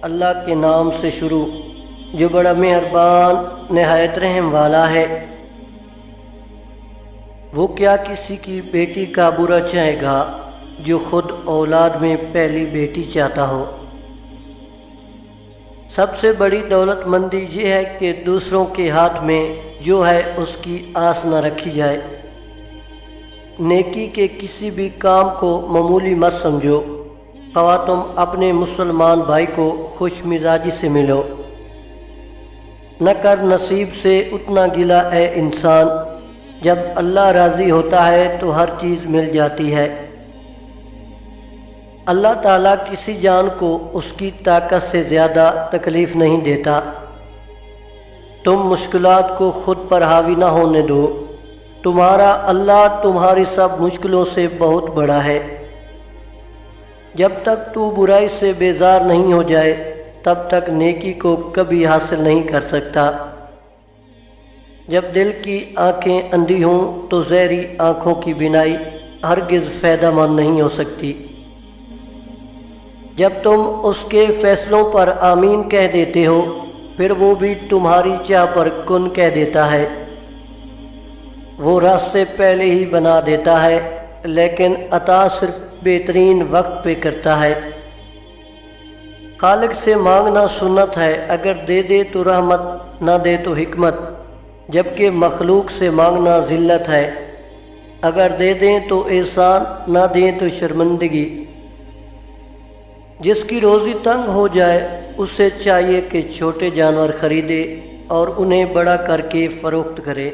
اللہ کے نام سے شروع جو بڑا مہربان نہایت رحم والا ہے۔ وہ کیا کسی کی بیٹی کا برا چاہے گا جو خود اولاد میں پہلی بیٹی چاہتا ہو۔ سب سے بڑی دولت مندی یہ ہے کہ دوسروں کے ہاتھ میں جو ہے اس کی آس نہ رکھی جائے۔ نیکی کے کسی بھی کام کو معمولی مت سمجھو، خواہ تم اپنے مسلمان بھائی کو خوش مزاجی سے ملو۔ نہ کر نصیب سے اتنا گلہ اے انسان، جب اللہ راضی ہوتا ہے تو ہر چیز مل جاتی ہے۔ اللہ تعالیٰ کسی جان کو اس کی طاقت سے زیادہ تکلیف نہیں دیتا۔ تم مشکلات کو خود پر حاوی نہ ہونے دو، تمہارا اللہ تمہاری سب مشکلوں سے بہت بڑا ہے۔ جب تک تو برائی سے بیزار نہیں ہو جائے تب تک نیکی کو کبھی حاصل نہیں کر سکتا۔ جب دل کی آنکھیں اندھی ہوں تو زہری آنکھوں کی بینائی ہرگز فائدہ مند نہیں ہو سکتی۔ جب تم اس کے فیصلوں پر آمین کہہ دیتے ہو پھر وہ بھی تمہاری چاہ پر کن کہہ دیتا ہے۔ وہ راستے پہلے ہی بنا دیتا ہے لیکن عطا صرف بہترین وقت پہ کرتا ہے۔ خالق سے مانگنا سنت ہے، اگر دے دے تو رحمت نہ دے تو حکمت، جبکہ مخلوق سے مانگنا ذلت ہے، اگر دے دیں تو احسان نہ دیں تو شرمندگی۔ جس کی روزی تنگ ہو جائے اسے چاہیے کہ چھوٹے جانور خریدے اور انہیں بڑا کر کے فروخت کرے۔